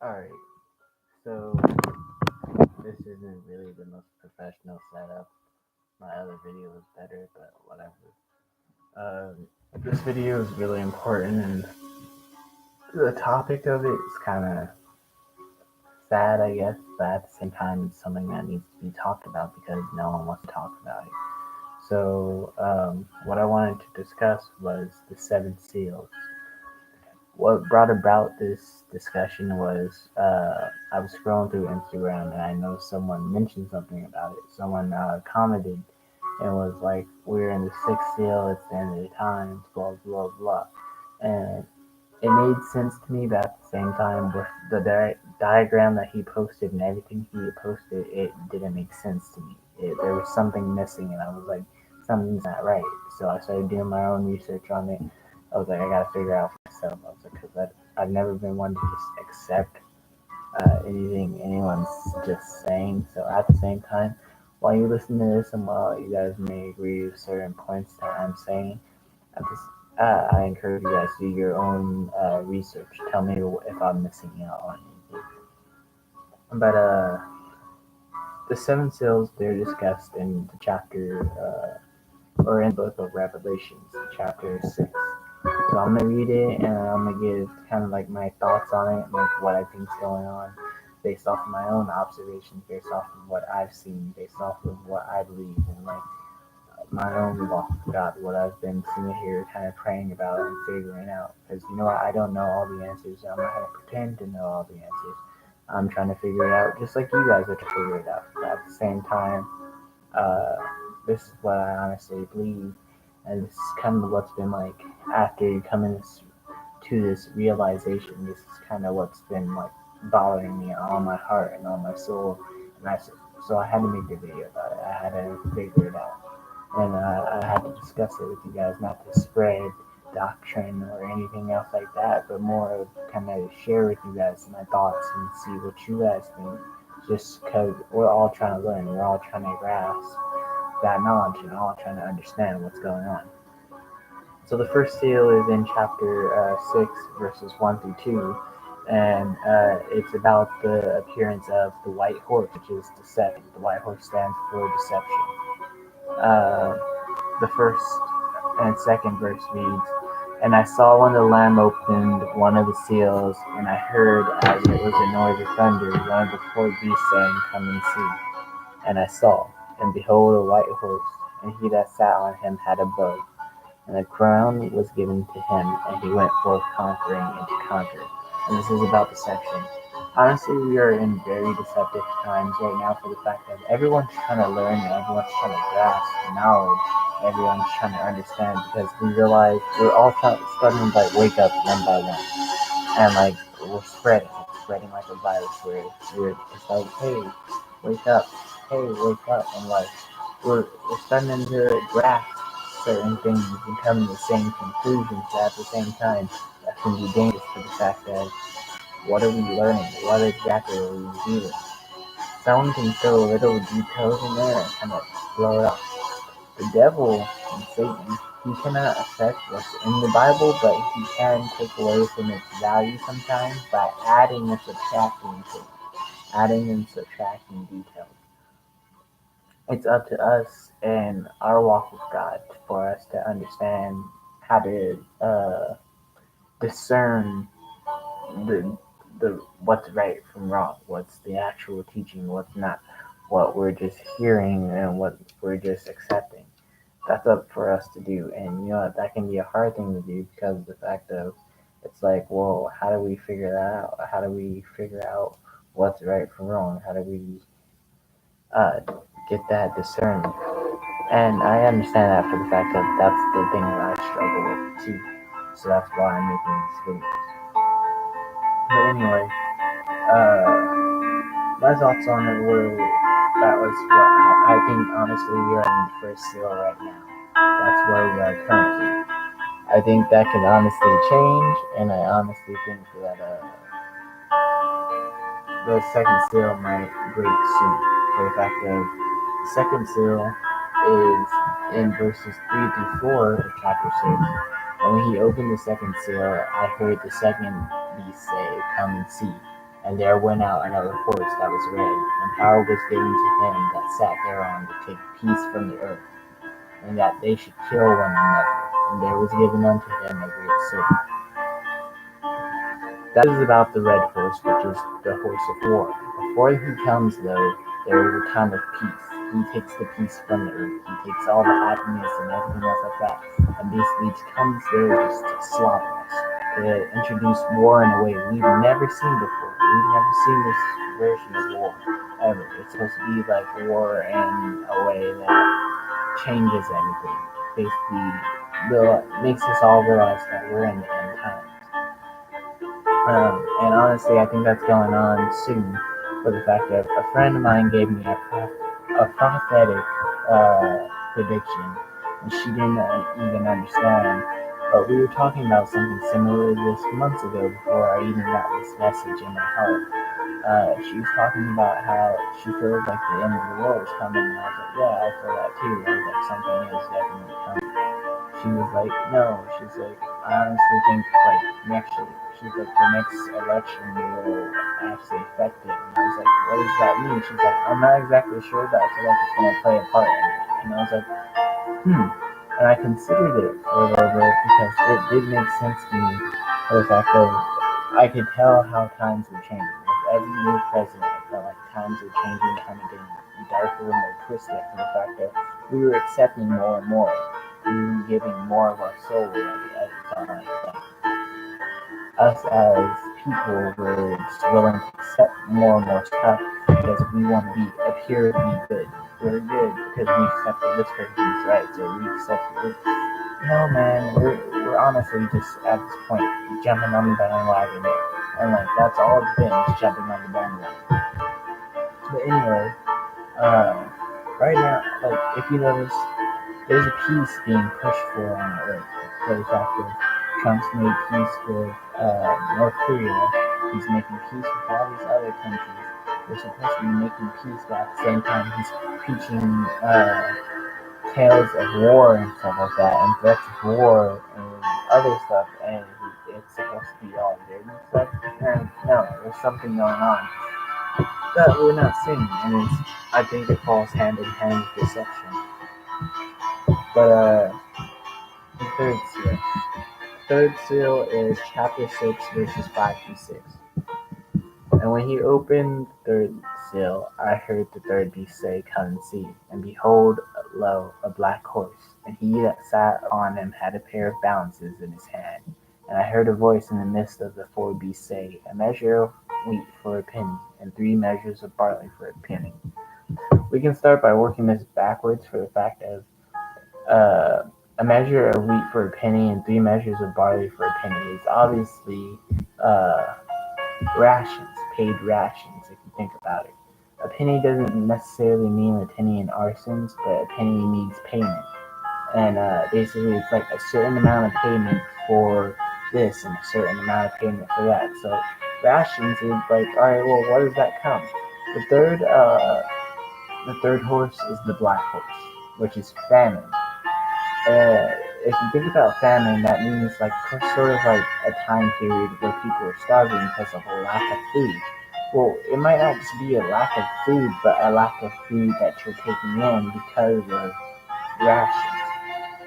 Alright, so this isn't really the most professional setup. My other video was better, but whatever. This video is really important, and the topic of it is kind of sad, I guess, but at the same time, it's something that needs to be talked about because no one wants to talk about it. So, what I wanted to discuss was the Seven Seals. What brought about this discussion was I was scrolling through Instagram and I noticed someone mentioned something about it. Someone commented and was like, "We're in the sixth seal. It's the end of the times. Blah blah blah," and it made sense to me, but at the same time, with the diagram that he posted and everything he posted, it didn't make sense to me. There was something missing, and I was like, something's not right. So I started doing my own research on it. I was like, I gotta figure out for myself. I was like, because I've never been one to just accept anything anyone's just saying. So at the same time, while you listen to this and while you guys may agree with certain points that I'm saying, I encourage you guys to do your own research. Tell me if I'm missing out on anything. But the seven seals, they're discussed in the chapter or in the book of Revelations, chapter 6. So I'm gonna read it and I'm gonna give kind of like my thoughts on it, like what I think's going on, based off of my own observations, based off of what I've seen, based off of what I believe, and like my own walk with God, what I've been sitting here kind of praying about and figuring out. Because you know what, I don't know all the answers. I'm not gonna pretend to know all the answers. I'm trying to figure it out, just like you guys are to figure it out. But at the same time, uh, this is what I honestly believe, and this is kind of what's been like after you come in to this realization. This is kind of what's been like bothering me on my heart and on my soul, and so I had to make a video about it. I had to figure it out, and I had to discuss it with you guys, not to spread doctrine or anything else like that, but more of kind of share with you guys my thoughts and see what you guys think. Just because we're all trying to learn, we're all trying to grasp that knowledge and all trying to understand what's going on. So the first seal is in chapter 6, verses 1 through 2, and it's about the appearance of the white horse, which is deception. The white horse stands for deception. The first and second verse reads, "And I saw when the Lamb opened one of the seals, and I heard, as it was a noise of thunder, one of the four beasts saying, Come and see. And I saw, and behold, a white horse, and he that sat on him had a bow, and a crown was given to him, and he went forth conquering and to conquer." And this is about deception. Honestly, we are in very deceptive times right now for the fact that everyone's trying to learn and everyone's trying to grasp knowledge. Everyone's trying to understand because we realize we're all starting to like wake up one by one, and like we're spreading like a virus. It's like, hey, wake up, and like we're starting to grasp certain things and come to the same conclusions, but at the same time, that can be dangerous for the fact that what are we learning? What exactly are we reading? Someone can throw little details in there and kind of blow it up. The devil and Satan, he cannot affect what's in the Bible, but he can take away from its value sometimes by adding and subtracting things, adding and subtracting details. It's up to us and our walk with God for us to understand how to discern the what's right from wrong, what's the actual teaching, what's not, what we're just hearing and what we're just accepting. That's up for us to do, and you know what, that can be a hard thing to do because of the fact of it's like, well, how do we figure that out? How do we figure out what's right from wrong? How do we uh, get that discernment? And I understand that for the fact that that's the thing that I struggle with too. So that's why I'm making these videos. But anyway, my thoughts on it were that was what I think. Honestly, we are in the first seal right now. That's where we are currently. I think that can honestly change, and I honestly think that the second seal might break soon. For the fact of the second seal is in verses 3 through 4 of chapter 6. And when he opened the second seal, I heard the second beast say, Come and see. And there went out another horse that was red, and power was given to him that sat thereon to take peace from the earth, and that they should kill one another. And there was given unto him a great sword. That is about the red horse, which is the horse of war. Before he comes, though, there is a time of peace. He takes the peace from the earth. He takes all the happiness and everything else like that, and basically comes there just to slaughter us, to introduce war in a way we've never seen before. We've never seen this version of war ever. It's supposed to be like war in a way that changes everything. Basically, makes us all realize that we're in the end times. And honestly, I think that's going on soon, for the fact that a friend of mine gave me a prophetic prediction, and she didn't even understand. But we were talking about something similar this months ago before I even got this message in my heart. She was talking about how she feels like the end of the world is coming, and I was like, yeah, I feel that too. I was like, something is definitely coming. She was like, no. She's like, I honestly think like next year. She's like, the next election will actually affect it. And I was like, what does that mean? She's like, I'm not exactly sure, but I feel like it's gonna play a part in it. And I was like, And I considered it for a little bit because it did make sense to me for the fact that I could tell how times were changing. With every new president, I felt like times were changing, kind of getting darker and more twisted for the fact that we were accepting more and more. We were giving more of our soul away at the time. Us as people were just willing to accept more and more stuff because we want to appear to be good. We're good because we accepted this person's rights, or we accepted. No, man, we're honestly just at this point jumping on the bandwagon, and like that's all it's been, is jumping on the bandwagon. But anyway, right now, like if you notice, there's a peace being pushed for on Earth. For the fact that Trump's made peace with North Korea, he's making peace with all these other countries. They're supposed to be making peace, but at the same time, he's preaching tales of war and stuff like that, and threats of war and other stuff, and it's supposed to be all good and stuff. And no, there's something going on that we're not seeing, and I think it falls hand in hand with deception. But the third seal. Third seal is chapter 6, verses 5 through 6. And when he opened the third seal, I heard the third beast say, Come and see. And behold, lo, a black horse, and he that sat on him had a pair of balances in his hand. And I heard a voice in the midst of the four beasts say, A measure of wheat for a penny, and 3 measures of barley for a penny. We can start by working this backwards for the fact of a measure of wheat for a penny and 3 measures of barley for a penny is obviously rations, paid rations, if you think about it. A penny doesn't necessarily mean a penny in our sense, but a penny means payment. And basically, it's like a certain amount of payment for this and a certain amount of payment for that. So rations is like, all right, well, what does that come? The third horse is the black horse, which is famine. If you think about famine, that means like sort of like a time period where people are starving because of a lack of food. Well, it might not just be a lack of food, but a lack of food that you're taking in because of rations.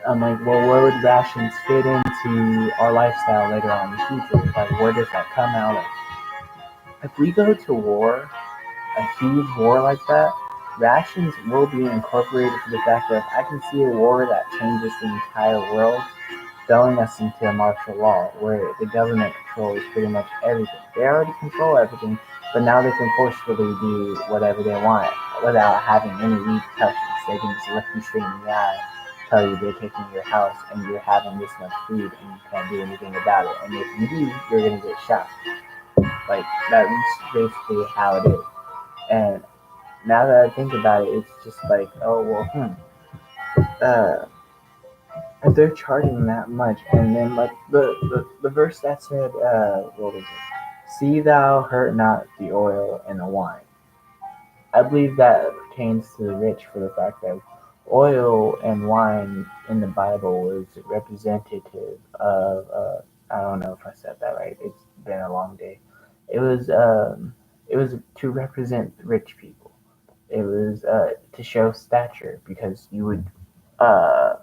I'm like, well, where would rations fit into our lifestyle later on in the future? Like, where does that come out of? If we go to war, a huge war like that, rations will be incorporated for the fact that if I can see a war that changes the entire world, throwing us into a martial law where the government controls pretty much everything. They already control everything, but now they can forcefully do whatever they want without having any repercussions. They can just look you straight in the eye, tell you they're taking your house and you're having this much food and you can't do anything about it. And if you do, you're going to get shot. Like, that's basically how it is. And now that I think about it, it's just like, oh, well, if they're charging that much, and then like the verse that said, what was it? See thou hurt not the oil and the wine. I believe that pertains to the rich for the fact that oil and wine in the Bible was representative of, I don't know if I said that right. It's been a long day. It was to represent rich people. It was to show stature because you would uh,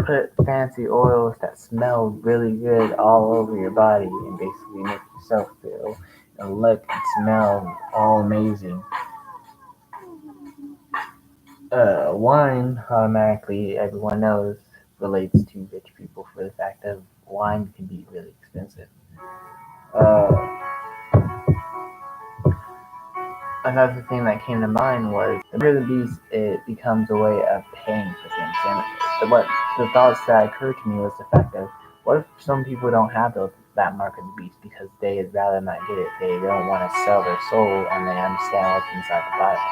put fancy oils that smell really good all over your body and basically make yourself feel and look and smell all amazing. Wine automatically everyone knows relates to rich people for the fact of wine can be really expensive. Uh, Another thing that came to mind was the Mark of the Beast. It becomes a way of paying for things, and what the thoughts that occurred to me was the fact of what if some people don't have that Mark of the Beast because they'd rather not get it. They don't want to sell their soul, and they understand what's inside the Bible.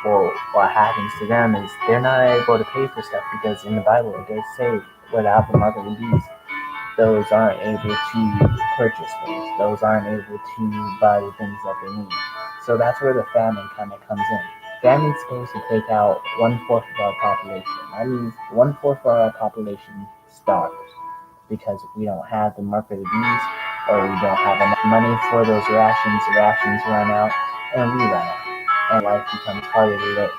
Well, what happens to them is they're not able to pay for stuff because in the Bible it does say without the Mark of the Beast, those aren't able to purchase things. Those aren't able to buy the things that they need. So that's where the famine kind of comes in. Famine's supposed to take out 1/4 of our population. That means 1/4 of our population starves because we don't have the Mark of the Beast or we don't have enough money for those rations. The rations run out and we run out. And life becomes harder to live.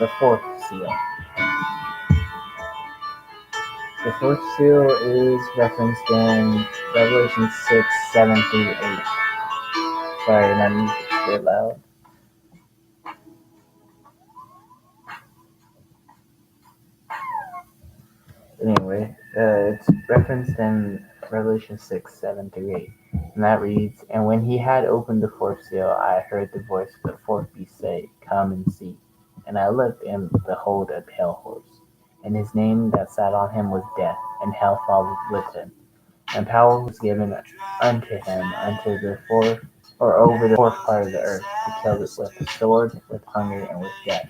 The fourth seal. The fourth seal is referenced in Revelation 6, 7 through 8. Sorry, my music's a bit loud. Anyway, it's referenced in Revelation 6, 7 through 8. And that reads, "And when he had opened the fourth seal, I heard the voice of the fourth beast say, 'Come and see.' And I looked, and behold, a pale horse. And his name that sat on him was Death, and hell followed with him. And power was given unto him unto the fourth, or over the fourth part of the earth, to kill it with the sword, with hunger, and with death."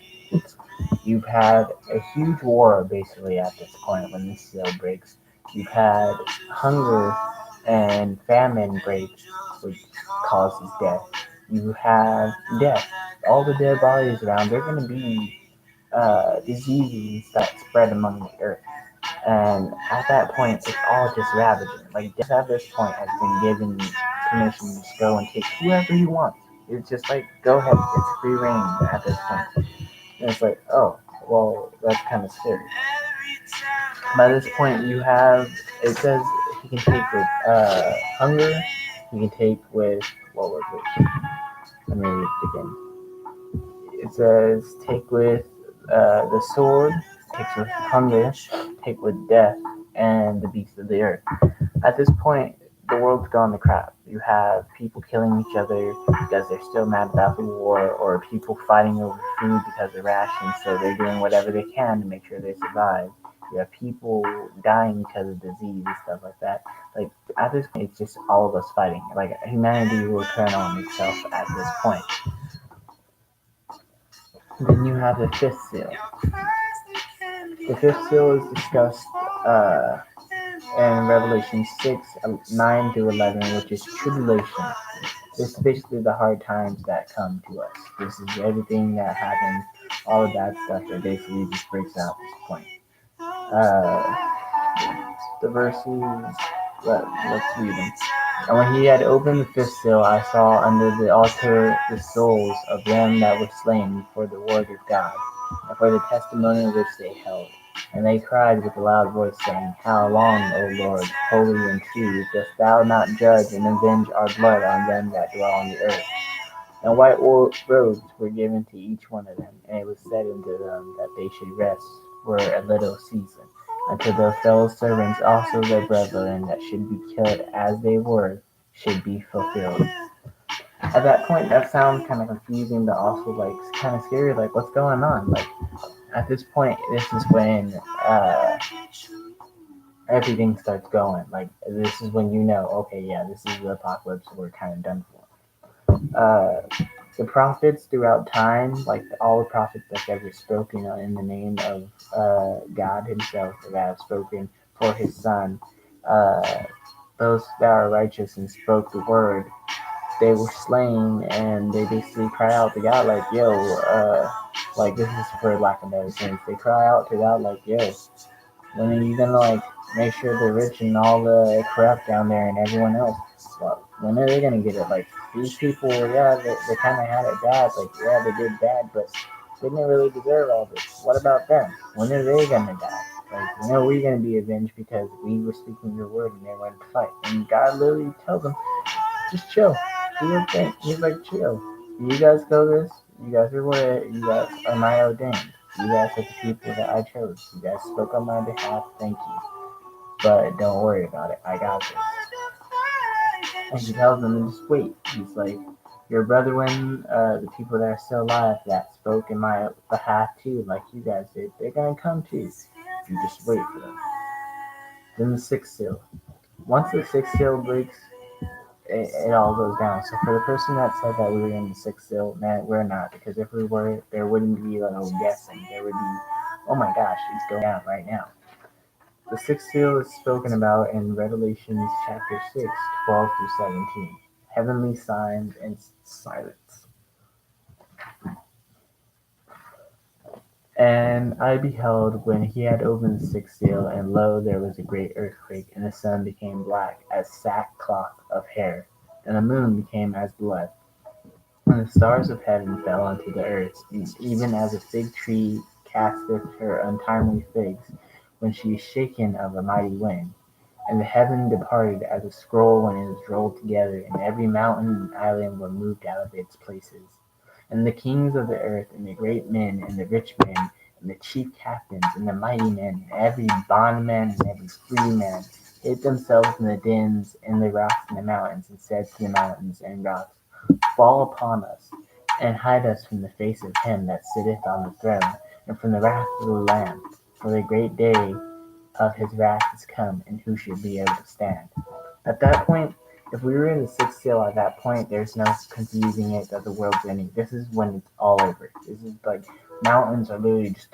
You've had a huge war basically at this point when this seal breaks. You've had hunger and famine break, which causes death. You have death. All the dead bodies around, they're going to be diseases that spread among the earth. And at that point, it's all just ravaging. Like, death at this point has been given permission to just go and take whoever he wants. It's just like, go ahead, it's free reign at this point. And it's like, oh, well, that's kind of scary. By this point, you have, it says he can take with hunger, he can take with, what was it? Let me read it again. It says, take with the sword, takes with hunger, take with death, and the beasts of the earth. At this point, the world's gone to crap. You have people killing each other because they're still mad about the war, or people fighting over food because of rations, so they're doing whatever they can to make sure they survive. You have people dying because of disease and stuff like that. Like, at this point, it's just all of us fighting. Like, humanity will turn on itself at this point. Then you have the fifth seal. The fifth seal is discussed in Revelation 6, 9 through 11, which is tribulation. This is basically the hard times that come to us. This is everything that happens, all the bad stuff that basically just breaks out at this point. The verses, let's read them. "And when he had opened the fifth seal, I saw under the altar the souls of them that were slain for the word of God, and for the testimony which they held. And they cried with a loud voice, saying, How long, O Lord, holy and true, dost thou not judge and avenge our blood on them that dwell on the earth? And white robes were given to each one of them, and it was said unto them that they should rest for a little season, until their fellow servants also their brethren that should be killed as they were should be fulfilled." At that point, that sounds kind of confusing, but also like kind of scary. Like, what's going on? Like, at this point, this is when everything starts going. Like, this is when you know, okay, yeah, this is the apocalypse. We're kind of done for. The prophets throughout time, like all the prophets that's ever spoken in the name of God Himself, that have spoken for His Son, those that are righteous and spoke the word, they were slain, and they basically cry out to God, like, yo, like, this is for lack of better terms. They cry out to God, like, yo, when are you gonna, like, make sure the rich and all the corrupt down there and everyone else, Well, when are they gonna get it? Like these people, yeah, they kind of had it bad. Like yeah, they did bad, but they didn't really deserve all this. What about them? When are they gonna die? Like when are we gonna be avenged because we were speaking your word and they went to fight? And God literally tells them, just chill, do your thing. He's like, chill. You guys go this. You guys are what? You guys are my ordained. You guys are the people that I chose. You guys spoke on my behalf. Thank you. But don't worry about it. I got this. And he tells them to just wait. He's like, your brethren, the people that are still alive that spoke in my behalf too, like you guys did, they're gonna come too. You just wait for them. Then the sixth seal. Once the sixth seal breaks, it all goes down. So for the person that said that we were in the sixth seal, man, we're not. Because if we were, there wouldn't be no guessing. There would be, oh my gosh, it's going down right now. The sixth seal is spoken about in Revelations chapter 6, 12 through 17. Heavenly signs and silence. And I beheld when he had opened the sixth seal, and lo, there was a great earthquake, and the sun became black as sackcloth of hair, and the moon became as blood. And the stars of heaven fell unto the earth, even as a fig tree casteth her untimely figs, when she is shaken of a mighty wind. And the heaven departed as a scroll when it is rolled together, and every mountain and island were moved out of its places. And the kings of the earth, and the great men, and the rich men, and the chief captains, and the mighty men, and every bondman, and every free man, hid themselves in the dens, in the rocks, and the mountains, and said to the mountains and rocks, fall upon us, and hide us from the face of him that sitteth on the throne, and from the wrath of the Lamb. For the great day of his wrath is come, and who should be able to stand? At that point, if we were in the sixth seal at that point, there's no confusing it that the world's ending. This is when it's all over. This is like mountains are literally just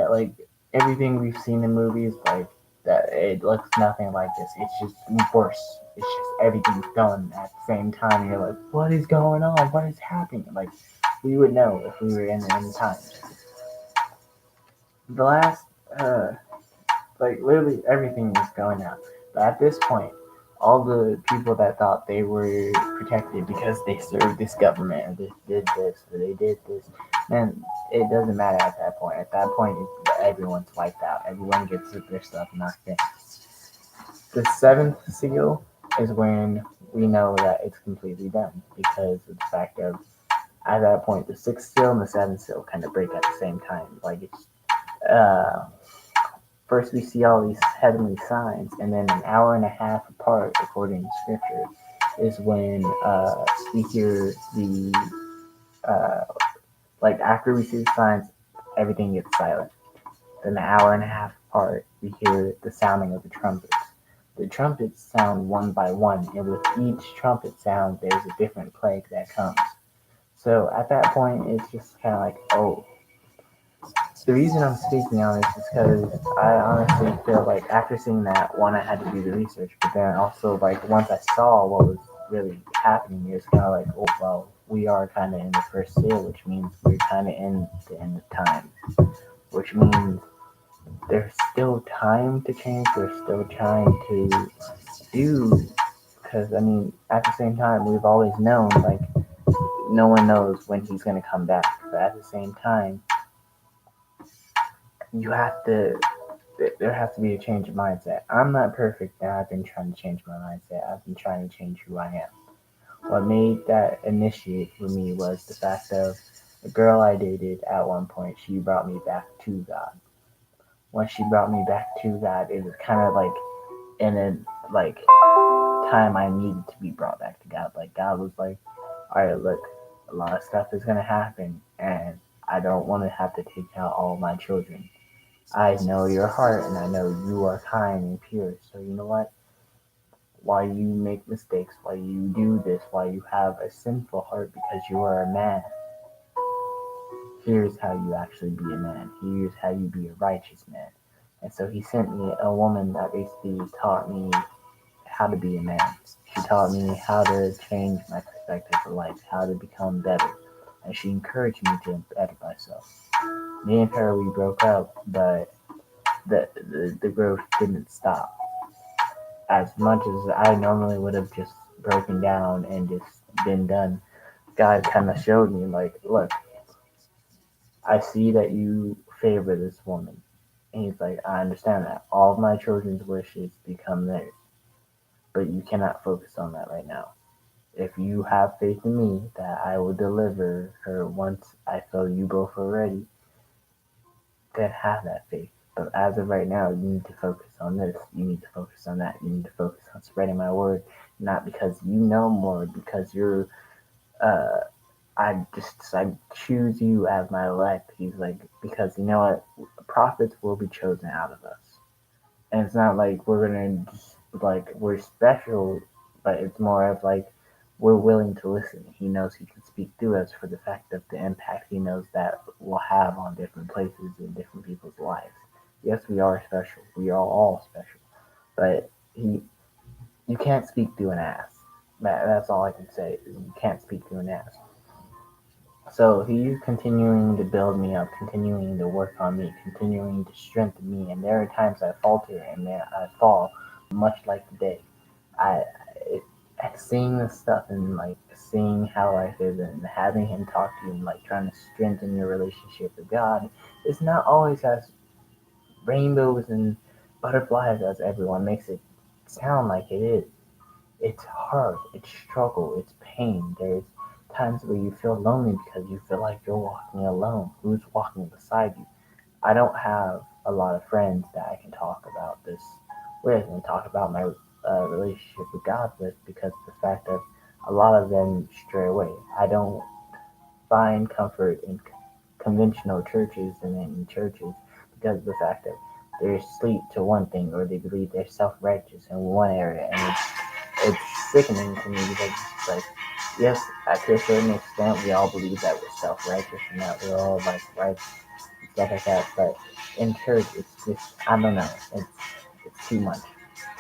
like everything we've seen in movies, like that. It looks nothing like this. It's just worse. It's just everything's done at the same time. And you're like, what is going on? What is happening? Like we would know if we were in the end times. The last, like literally everything is going out. But at this point, all the people that thought they were protected because they served this government or they did this or they did this, man, it doesn't matter at that point. At that point, everyone's wiped out. Everyone gets their stuff knocked in. The seventh seal is when we know that it's completely done because of the fact of at that point the sixth seal and the seventh seal kind of break at the same time. Like it's first we see all these heavenly signs, and then an hour and a half apart, according to scripture, is when we hear the like after we see the signs, everything gets silent. Then an hour and a half apart, we hear the sounding of the trumpets. The trumpets sound one by one, and with each trumpet sound, there's a different plague that comes. So at that point, it's just kind of like, oh. The reason I'm speaking on this is because I honestly feel like after seeing that, one, I had to do the research, but then also, like, once I saw what was really happening, it was kind of like, oh, well, we are kind of in the first seal, which means we're kind of in the end of time, which means there's still time to change, there's still time to do, because, I mean, at the same time, we've always known, like, no one knows when he's going to come back, but at the same time, you have to, there has to be a change of mindset. I'm not perfect, and I've been trying to change my mindset. I've been trying to change who I am. What made that initiate for me was the fact of a girl I dated at one point, she brought me back to God. When she brought me back to God, it was kind of like in a, like, time I needed to be brought back to God. Like, God was like, all right, look, a lot of stuff is going to happen, and I don't want to have to take out all my children. I know your heart, and I know you are kind and pure. So you know what? While you make mistakes, while you do this, while you have a sinful heart because you are a man, here's how you actually be a man. Here's how you be a righteous man. And so he sent me a woman that basically taught me how to be a man. She taught me how to change my perspective of life, how to become better. And she encouraged me to better myself. Me and her, we broke up, but the growth didn't stop. as much as I normally would have just broken down and just been done, God kind of showed me, like, look, I see that you favor this woman. And he's like, I understand that. All of my children's wishes become theirs. But you cannot focus on that right now. If you have faith in me that I will deliver her once I feel you both are ready, then have that faith. But as of right now, you need to focus on this. You need to focus on that. You need to focus on spreading my word, not because you know more, because you're uh, I choose you as my elect. He's like, because you know what? Prophets will be chosen out of us. And it's not like we're gonna just, like, we're special, but it's more of like we're willing to listen. He knows he can speak through us for the fact of the impact he knows that will have on different places and different people's lives. Yes, we are special. We are all special. But you can't speak through an ass. That's all I can say. You can't speak through an ass. So he's continuing to build me up, continuing to work on me, continuing to strengthen me. And there are times I falter and I fall, much like today. I it, Seeing this stuff and like seeing how life is and having him talk to you and like trying to strengthen your relationship with God is not always as rainbows and butterflies as everyone makes it sound like it is. It's hard, it's struggle, it's pain. There's times where you feel lonely because you feel like you're walking alone. Who's walking beside you? I don't have a lot of friends that I can talk about this with and talk about my relationship with God with, because of the fact that a lot of them stray away. I don't find comfort in conventional churches and in churches because of the fact that they're asleep to one thing, or they believe they're self-righteous in one area, and it's sickening to me because it's like, yes, to a certain extent, we all believe that we're self-righteous and that we're all like righteous and stuff like that. But in church, it's just, I don't know, it's too much.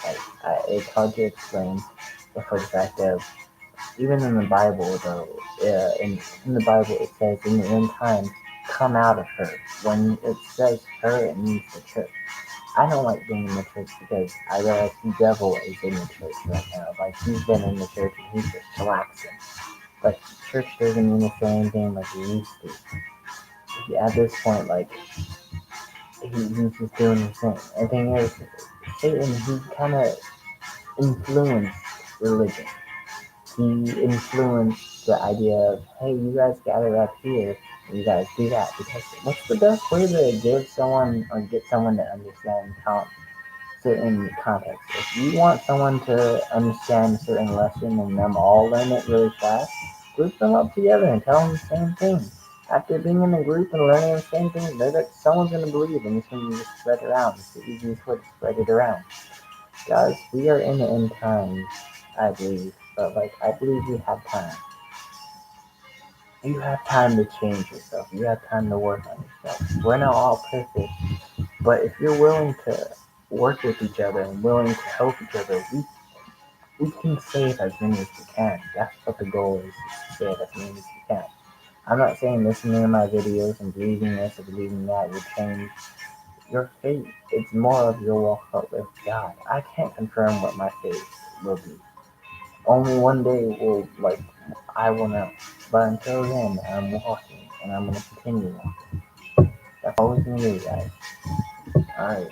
Like, it's hard to explain. But for the fact of, even in the Bible, though, in the Bible it says in the end times, come out of her. When it says her, it means the church. I don't like being in the church because I realize the devil is in the church right now. Like, he's been in the church and he's just relaxing. Like, church doesn't mean the same thing like it used to. At this point, like, he's just doing his thing. And the thing is, Satan, he kind of influenced religion. He influenced the idea of, hey, you guys gather up here and you guys do that. Because what's the best way to give someone or get someone to understand certain context? If you want someone to understand a certain lesson and them all learn it really fast, group them up together and tell them the same thing. After being in a group and learning the same thing, someone's going to believe, and it's going to just spread around. It's the easiest way to spread it around. Guys, we are in the end times, I believe, but like, I believe we have time. You have time to change yourself. You have time to work on yourself. We're not all perfect, but if you're willing to work with each other and willing to help each other, we can save as many as we can. That's what the goal is to save as many as we can. I'm not saying listening to my videos and believing this or believing that will change your faith. It's more of your walk up with God. I can't confirm what my faith will be. Only one day I will know. But until then, I'm walking and I'm gonna continue walking. That's all we can do, guys. Alright.